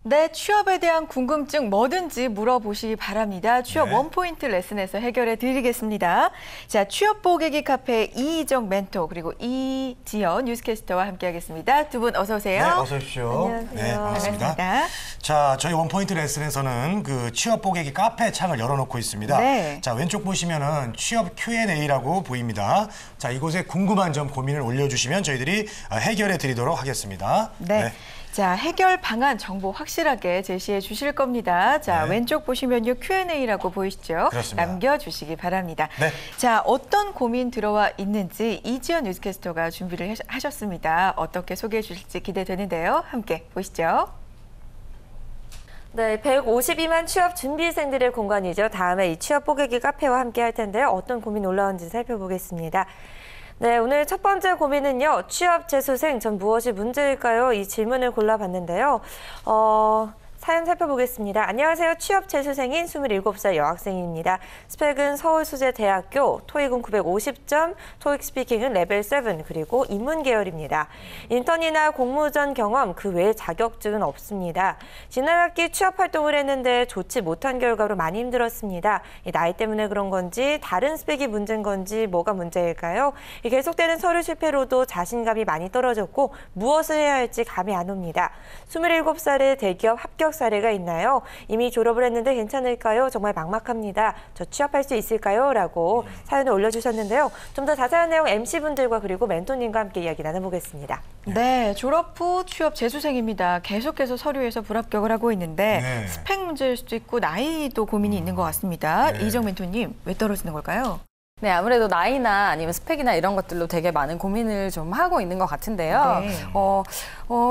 네, 취업에 대한 궁금증 뭐든지 물어보시기 바랍니다. 취업 원포인트 레슨에서 해결해 드리겠습니다. 자, 취업 보객이 카페 이희정 멘토 그리고 이지연 뉴스캐스터와 함께하겠습니다. 두 분 어서 오세요. 네, 어서 오십시오. 안녕하세요. 네, 반갑습니다. 반갑습니다. 자, 저희 원포인트 레슨에서는 그 취업 보객이 카페 창을 열어놓고 있습니다. 네. 자, 왼쪽 보시면은 취업 Q&A라고 보입니다. 자, 이곳에 궁금한 점 고민을 올려주시면 저희들이 해결해 드리도록 하겠습니다. 네. 자, 해결 방안 정보 확실하게 제시해 주실 겁니다. 자, 왼쪽 보시면요, Q&A라고 보이시죠? 그렇습니다. 남겨주시기 바랍니다. 네. 자, 어떤 고민 들어와 있는지 이지연 뉴스캐스터가 준비를 하셨습니다. 어떻게 소개해 주실지 기대되는데요. 함께 보시죠. 네, 152만 취업 준비생들의 공간이죠. 다음에 이 취업 보객이 카페와 함께 할 텐데요. 어떤 고민 올라온지 살펴보겠습니다. 네, 오늘 첫 번째 고민은요. 취업 재수생 전 무엇이 문제일까요? 이 질문을 골라봤는데요. 사연 살펴보겠습니다. 안녕하세요. 취업 재수생인 27살 여학생입니다. 스펙은 서울수제대학교, 토익은 950점, 토익 스피킹은 레벨 7, 그리고 인문 계열입니다. 인턴이나 공모전 경험, 그 외에 자격증은 없습니다. 지난 학기 취업 활동을 했는데 좋지 못한 결과로 많이 힘들었습니다. 나이 때문에 그런 건지, 다른 스펙이 문제인 건지 뭐가 문제일까요? 계속되는 서류 실패로도 자신감이 많이 떨어졌고 무엇을 해야 할지 감이 안 옵니다. 27살에 대기업 합격 사례가 있나요? 이미 졸업을 했는데 괜찮을까요? 정말 막막합니다. 저 취업할 수 있을까요? 라고 사연을 올려주셨는데요. 좀 더 자세한 내용 MC분들과 그리고 멘토님과 함께 이야기 나눠보겠습니다. 네, 졸업 후 취업 재수생입니다. 계속해서 서류에서 불합격을 하고 있는데 스펙 문제일 수도 있고 나이도 고민이 있는 것 같습니다. 이희정 멘토님, 왜 떨어지는 걸까요? 네, 아무래도 나이나 아니면 스펙이나 이런 것들로 되게 많은 고민을 좀 하고 있는 것 같은데요. 네.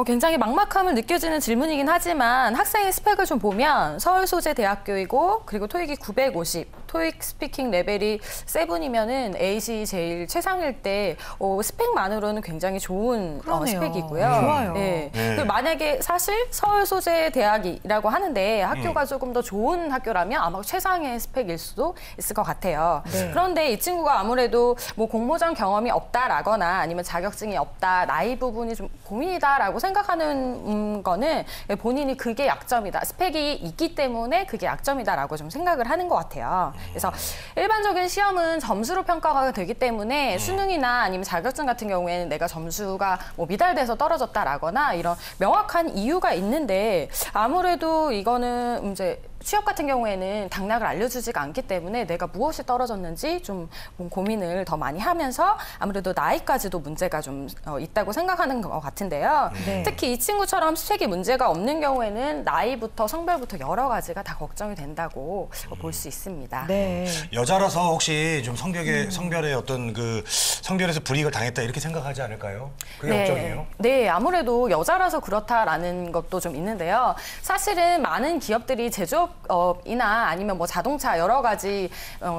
굉장히 막막함을 느껴지는 질문이긴 하지만 학생의 스펙을 좀 보면 서울소재대학교이고 그리고 토익이 950, 토익 스피킹 레벨이 7이면은 에잇이 제일 최상일 때 스펙만으로는 굉장히 좋은 스펙이고요. 좋아요. 네. 그리고 만약에 사실 서울소재대학이라고 하는데 학교가 조금 더 좋은 학교라면 아마 최상의 스펙일 수도 있을 것 같아요. 네. 그런데 이 친구가 아무래도 뭐 공모전 경험이 없다라거나 아니면 자격증이 없다, 나이 부분이 좀 고민이다라고 생각하는 거는 본인이 그게 약점이다, 스펙이 있기 때문에 그게 약점이다라고 좀 생각을 하는 것 같아요. 그래서 일반적인 시험은 점수로 평가가 되기 때문에 수능이나 아니면 자격증 같은 경우에는 내가 점수가 뭐 미달돼서 떨어졌다라거나 이런 명확한 이유가 있는데 아무래도 이거는 이제 취업 같은 경우에는 당락을 알려주지가 않기 때문에 내가 무엇이 떨어졌는지 좀 고민을 더 많이 하면서 아무래도 나이까지도 문제가 좀 있다고 생각하는 것 같은데요. 특히 이 친구처럼 스펙이 문제가 없는 경우에는 나이부터 성별부터 여러 가지가 다 걱정이 된다고 볼 수 있습니다. 네. 여자라서 혹시 좀 성별의 어떤 그 성별에서 불이익을 당했다 이렇게 생각하지 않을까요? 그게 걱정이에요? 네, 아무래도 여자라서 그렇다라는 것도 좀 있는데요. 사실은 많은 기업들이 제조업이나 아니면 뭐 자동차 여러 가지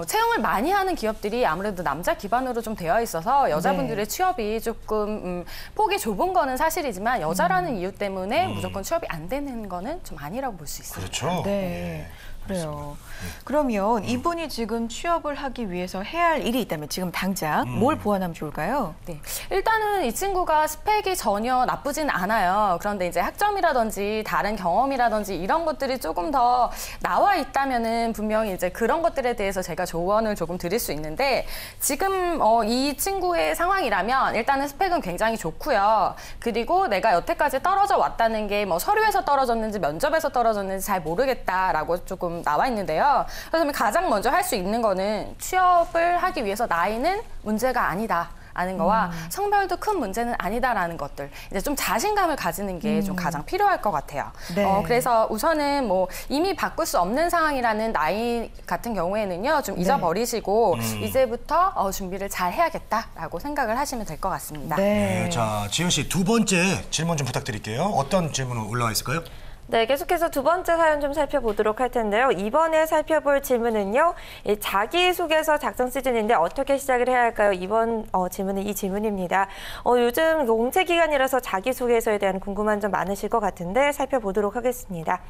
채용을 많이 하는 기업들이 아무래도 남자 기반으로 좀 되어 있어서 여자분들의 취업이 조금 폭이 좁은 거는 사실이지만 여자라는 이유 때문에 무조건 취업이 안 되는 거는 좀 아니라고 볼 수 있습니다. 그렇죠. 네. 그래요. 그러면 이분이 지금 취업을 하기 위해서 해야 할 일이 있다면 지금 당장 뭘 보완하면 좋을까요? 네, 일단은 이 친구가 스펙이 전혀 나쁘진 않아요. 그런데 이제 학점이라든지 다른 경험이라든지 이런 것들이 조금 더 나와 있다면은 분명히 이제 그런 것들에 대해서 제가 조언을 조금 드릴 수 있는데 지금 이 친구의 상황이라면 일단은 스펙은 굉장히 좋고요. 그리고 내가 여태까지 떨어져 왔다는 게 뭐 서류에서 떨어졌는지 면접에서 떨어졌는지 잘 모르겠다라고 조금 나와 있는데요. 그래서 가장 먼저 할 수 있는 거는 취업을 하기 위해서 나이는 문제가 아니다. 아는 거와 성별도 큰 문제는 아니다라는 것들, 이제 좀 자신감을 가지는 게 좀 가장 필요할 것 같아요. 네. 그래서 우선은 뭐 이미 바꿀 수 없는 상황이라는 나이 같은 경우에는요 좀 잊어버리시고 이제부터 준비를 잘 해야겠다라고 생각을 하시면 될 것 같습니다. 네, 자, 지연 씨 두 번째 질문 좀 부탁드릴게요. 어떤 질문 올라와 있을까요? 네, 계속해서 두 번째 사연 좀 살펴보도록 할 텐데요. 이번에 살펴볼 질문은요. 자기소개서 작성 시즌인데 어떻게 시작을 해야 할까요? 이번 질문은 이 질문입니다. 요즘 공채 기간이라서 자기소개서에 대한 궁금한 점 많으실 것 같은데 살펴보도록 하겠습니다.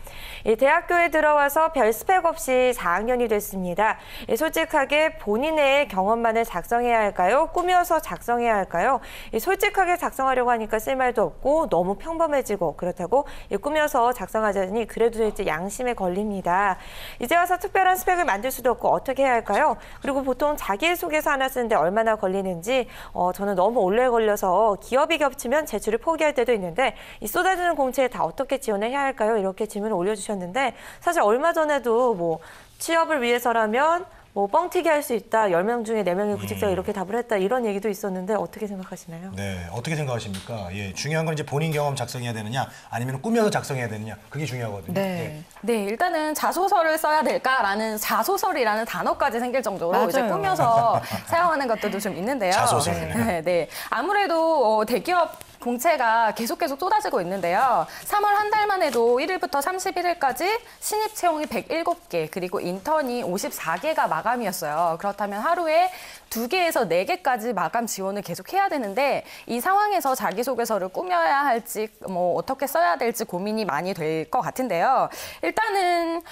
대학교에 들어와서 별 스펙 없이 4학년이 됐습니다. 솔직하게 본인의 경험만을 작성해야 할까요? 꾸며서 작성해야 할까요? 솔직하게 작성하려고 하니까 쓸 말도 없고 너무 평범해지고 그렇다고 꾸며서 작성하자니 그래도 이제 양심에 걸립니다. 이제 와서 특별한 스펙을 만들 수도 없고 어떻게 해야 할까요? 그리고 보통 자기소개서 하나 쓰는데 얼마나 걸리는지 저는 너무 오래 걸려서 기업이 겹치면 제출을 포기할 때도 있는데 이 쏟아지는 공채에 다 어떻게 지원을 해야 할까요? 이렇게 질문을 올려주셨는데 사실 얼마 전에도 뭐 취업을 위해서라면 뭐 뻥튀기 할 수 있다. 10명 중에 4명이 구직자가 이렇게 답을 했다. 이런 얘기도 있었는데 어떻게 생각하시나요? 네, 어떻게 생각하십니까? 예, 중요한 건 이제 본인 경험 작성해야 되느냐, 아니면 꾸며서 작성해야 되느냐, 그게 중요하거든요. 네. 네, 일단은 자소서를 써야 될까라는 자소설이라는 단어까지 생길 정도로 맞아요. 이제 꾸며서 사용하는 것들도 좀 있는데요. 자소설. 네, 네. 아무래도 대기업 공채가 계속 쏟아지고 있는데요. 3월 한 달만 해도 1일부터 31일까지 신입 채용이 107개, 그리고 인턴이 54개가 마감이었어요. 그렇다면 하루에 2개에서 4개까지 마감 지원을 계속 해야 되는데 이 상황에서 자기소개서를 꾸며야 할지 뭐 어떻게 써야 될지 고민이 많이 될 것 같은데요. 일단은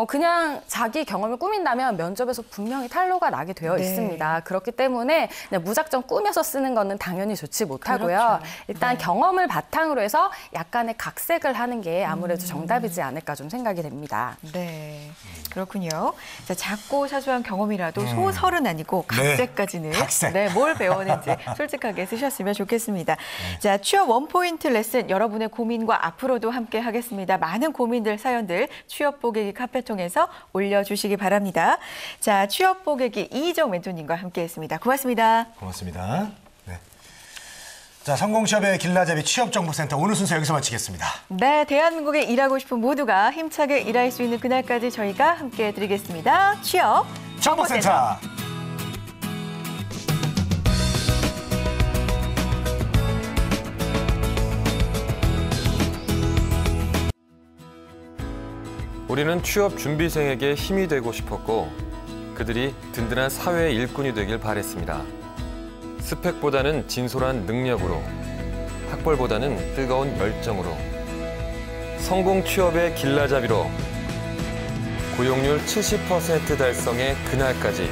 그냥 자기 경험을 꾸민다면 면접에서 분명히 탈로가 나게 되어 네. 있습니다. 그렇기 때문에 그냥 무작정 꾸며서 쓰는 거는 당연히 좋지 못하고요. 그렇죠. 일단 경험을 바탕으로 해서 약간의 각색을 하는 게 아무래도 정답이지 않을까 좀 생각이 됩니다. 네, 그렇군요. 자, 작고 사소한 경험이라도 소설은 아니고 각색까지는 각색. 네, 뭘 배웠는지 솔직하게 쓰셨으면 좋겠습니다. 자, 취업 원포인트 레슨 여러분의 고민과 앞으로도 함께 하겠습니다. 많은 고민들, 사연들 취업 보객이 카페 통해서 올려주시기 바랍니다. 자, 취업 보객이 이희정 멘토님과 함께했습니다. 고맙습니다. 고맙습니다. 네. 자, 성공취업의 길라잡이 취업정보센터 오늘 순서 여기서 마치겠습니다. 네, 대한민국에 일하고 싶은 모두가 힘차게 일할 수 있는 그날까지 저희가 함께 해드리겠습니다. 취업 정보센터. 우리는 취업 준비생에게 힘이 되고 싶었고 그들이 든든한 사회의 일꾼이 되길 바랬습니다. 스펙보다는 진솔한 능력으로, 학벌보다는 뜨거운 열정으로, 성공 취업의 길라잡이로 고용률 70% 달성의 그날까지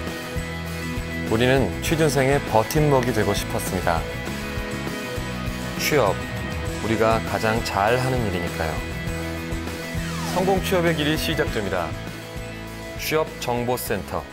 우리는 취준생의 버팀목이 되고 싶었습니다. 취업, 우리가 가장 잘하는 일이니까요. 성공 취업의 길이 시작됩니다. 취업 정보센터.